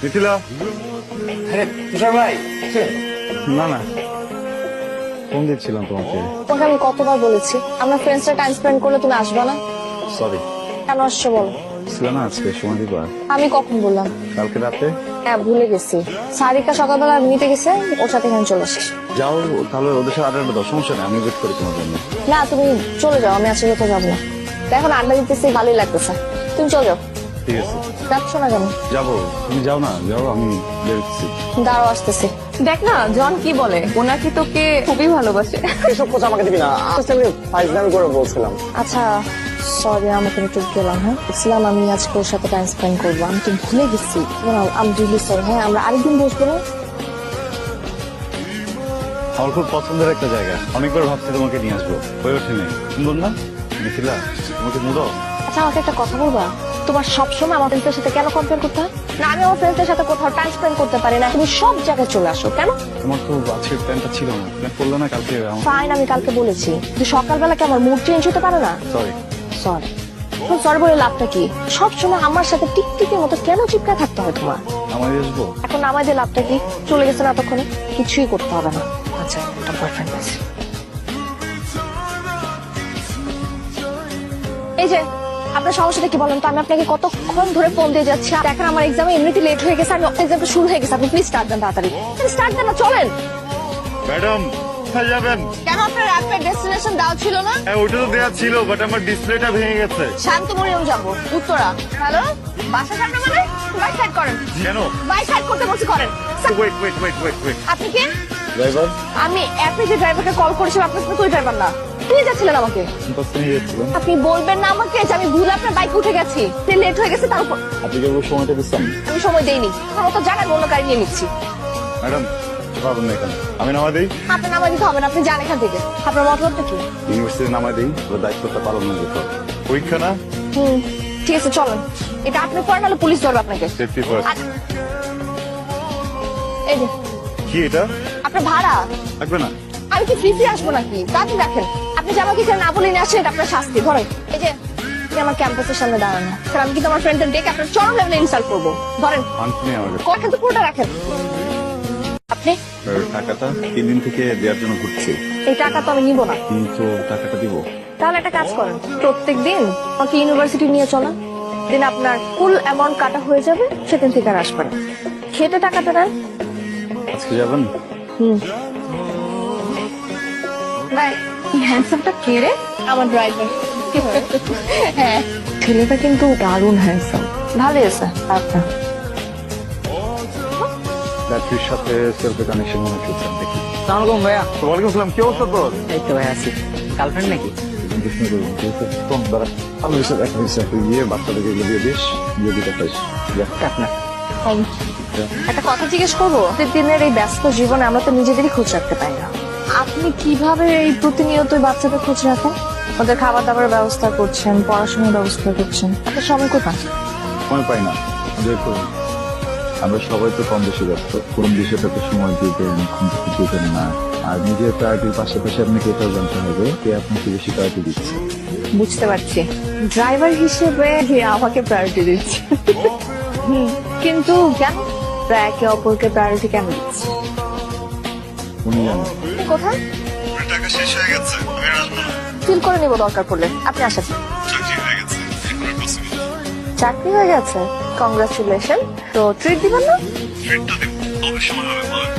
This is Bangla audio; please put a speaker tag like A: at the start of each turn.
A: মিথিলা,
B: তুষার ভাই
A: না না ফোন দিচ্ছিলাম তোমাকে।
C: তোমাকে আমি কতবার বলেছি আমরা ফ্রেন্ডসরা টাইম স্পেন্ড করলে তুমি আসবে না?
A: সরি,
C: কেন আসছো বলো?
A: ছিল না আজকে সময় দিবা?
C: আমি কখন বললাম?
A: কালকে রাতে।
C: হ্যাঁ ভুলে গেছি। সারিকা সকালবেলা নিতে গেছে, ওর সাথে এখানে চলে আসিস।
A: যাও তাহলে ওদের সাথে আড্ডা দাও, সমস্যা নেই, আমি ওয়েট করি তোমার জন্য।
C: না তুমি চলে যাও, আমি আজকে কোথাও যাবো না। এখন আড্ডা দিতেছি ভালোই লাগতেছে, তুমি চলে যাও।
A: ঠিক আছে
C: যাচ্ছ না কেন?
A: যাবো, তুমি যাও না, যাও আমি বেরোচ্ছি।
C: দাঁড়াও আসতেছি।
D: দেখ না জন কি বলে, ও নাকি তোকে খুবই ভালোবাসে।
B: এসব কথা আমাকে দিবি না, আমি ফাইজলামি করে বলছিলাম।
C: আচ্ছা সরি, আমাকে একটু গেলাম। হ্যাঁ ইসলাম, আমি আজকে ওর সাথে টাইম স্পেন্ড করবো, আমি তো ভুলে গেছি। আমি রিলি সরি। হ্যাঁ আমরা আরেকদিন বসবো না?
A: আমার খুব পছন্দের একটা জায়গা, অনেকবার ভাবছি তোমাকে নিয়ে আসবো, হয়ে ওঠে নেই। সুন্দর না মিথিলা? তোমাকে মুড়ো।
C: আচ্ছা আমাকে একটা কথা বলবা, তোমার সবসময় আমার ফ্রেন্ডসের সাথে কেন কম্পেয়ার করতে হয়? না আমি আমার ফ্রেন্ডসের সাথে কোথাও টাইম স্পেন্ড করতে পারি না, তুমি সব জায়গায় চলে আসো কেন?
A: তোমার তো আজকের প্ল্যানটা ছিল না, প্ল্যান করলে না কালকে।
C: ফাইন, আমি কালকে বলেছি যে সকালবেলা কি আমার মুড চেঞ্জ হতে পারে না?
A: সরি।
C: সরি, সরি বলে লাভটা কি? সবসময় আমার সাথে টিকটিকের মতো কেন চিপকায় থাকতে হয় তোমার?
A: আমার আসবো।
C: এখন আমাদের লাভটা কি? চলে গেছে না এতক্ষণে, কিছুই করতে হবে না। আচ্ছা একটা বয়ফ্রেন্ড আছে। এই যে আপনার সমস্যাটা কি বলেন তো? আমি আপনাকে কতক্ষণ ধরে ফোন দিয়ে যাচ্ছি, দেখেন আমার এক্সামে এমনিতে লেট হয়ে গেছে, আমি এক্সামটা শুরু হয়ে গেছে, আপনি প্লিজ স্টার্ট দেন তাড়াতাড়ি। স্টার্ট দেন না, চলেন।
A: ম্যাডাম কোথায় যাবেন?
C: কেন আপনার র্যাপিড ডেস্টিনেশন দেওয়া ছিল না?
A: হ্যাঁ ওটা তো দেওয়া ছিল, বাট আমার ডিসপ্লেটা ভেঙে গেছে।
C: শান্তমরিয়াম যাবো, উত্তরা। হ্যালো, বাসা সামনে মানে? বাইক সাইড করেন।
A: কেন?
C: বাইক সাইড করতে বলছি, করেন।
A: Wait wait wait wait wait
C: আপনি কে?
A: ড্রাইভার।
C: আমি অ্যাপে যে ড্রাইভারকে কল করেছিলাম, আপনার সাথে তুই ড্রাইভার না, তুই যাচ্ছিলেন আমাকে।
A: নিয়ে যাচ্ছিলেন।
C: আপনি বলবেন না আমাকে যে আমি ভুল আপনার বাইকে উঠে গেছি, লেট হয়ে গেছে তার উপর?
A: আপনি কেবল সময়টা দিচ্ছেন।
C: আমি সময় দেইনি, আমার তো জায়গায় অন্য গাড়ি নিয়ে নিচ্ছি।
A: ম্যাডাম পারবেন না এখানে, আমি নামা দিই।
C: আপনার নামা দিতে হবে না, আপনি যান এখান থেকে। আপনার মতলবটা কি?
A: ইউনিভার্সিটি নামা দিই, ওর দায়িত্বটা পালন না যেত। পরীক্ষা না?
C: ঠিক আছে চলেন, এটা আপনি করেন নাহলে পুলিশ ধরবে আপনাকে।
A: Safety first.
C: আচ্ছা। এই যে
A: কি এটা?
C: আপনার ভাড়া।
A: লাগবে না।
C: আমি কি ফ্রি আসবো নাকি? তাতে দেখেন আপনি যে আমাকে এখানে না বলে নিয়ে আসছেন, এটা আপনার শাস্তি। ধরেন এই যে আপনি আমার ক্যাম্পাসের সামনে দাঁড়ানো, স্যার আমি কিন্তু আমার ফ্রেন্ডদের ডেকে আপনার চরম লেভেলে ইনসাল্ট করবো। ধরেন
A: ফান্ড নেই আমাদের।
C: কয়েকটা তো পুরোটা রাখেন। আপনি
A: আর টাকাটা 3 দিন থেকে দেওয়ার জন্য ঘুরছি,
C: এই টাকা তো আমি নিব না।
A: কিন্তু টাকাটা দিব।
C: তাহলে একটা কাজ করেন, প্রত্যেক দিন আমাকে ইউনিভার্সিটি নিয়ে চলা, দিন আপনার ফুল অ্যামাউন্ট কাটা হয়ে যাবে, সেদিন থেকে আর আসবেন। খেতে টাকাটা নেন।
A: আজকে যাবেন?
C: বাই।
D: হ্যান্ডসামটা কে রে?
C: আমার ড্রাইভার। হ্যাঁ ছেলেটা কিন্তু দারুণ হ্যান্ডসাম, ভালোই আছে। আপনার
A: ব্যাটারির সাথে সেলফি কানেকশন মনে হচ্ছে দেখি।
B: সালামালাইকুম ভাইয়া।
A: ওয়ালাইকুম আসসালাম, কি অবস্থা তোর?
B: এই তো ভাই আছি। গার্লফ্রেন্ড নাকি?
A: বাচ্চাদেরকে এগুলো দিয়ে দিস, দিয়ে দিতে পারিস।
B: আপনার
C: একটা কথা জিজ্ঞেস করবো, প্রতিদিনের এই ব্যস্ত জীবনে আমরা তো নিজেদেরই খোঁজ রাখতে পারি না, আপনি কিভাবে এই প্রতিনিয়ত বাচ্চাদের খোঁজ রাখেন? ওদের খাবার দাবারের ব্যবস্থা করছেন, পড়াশোনার ব্যবস্থা করছেন, আপনার সময় কোথায়?
A: সময় পাই না। দেখুন আমরা সবাই তো কম বেশি ব্যস্ত, কোন বিষয়টাতে সময় দিবেন, কোন কিছু দিবেন না। আর নিজের প্রায়োরিটির পাশাপাশি আপনাকে এটাও জানতে হবে কে আপনাকে বেশি প্রায়োরিটি দিচ্ছে।
C: বুঝতে পারছি, ড্রাইভার হিসেবে আমাকে প্রায়োরিটি দিচ্ছে। কিন্তু কেন একে অপরকে প্রায়োরিটি কেন দিচ্ছে?
A: উনি জানেন।
C: কোথায়?
A: টাকা শেষ হয়ে গেছে, আমি আসবো না।
C: ফিল করে নেবো দরকার পড়লে, আপনি আসেন।
A: চাকরি হয়ে গেছে,
C: চাকরি হয়ে গেছে, কংগ্রাচুলেশন। তো ট্রিট দিবেন না?
A: ট্রিটটা দেবো, তবে সময় হবে বলেন।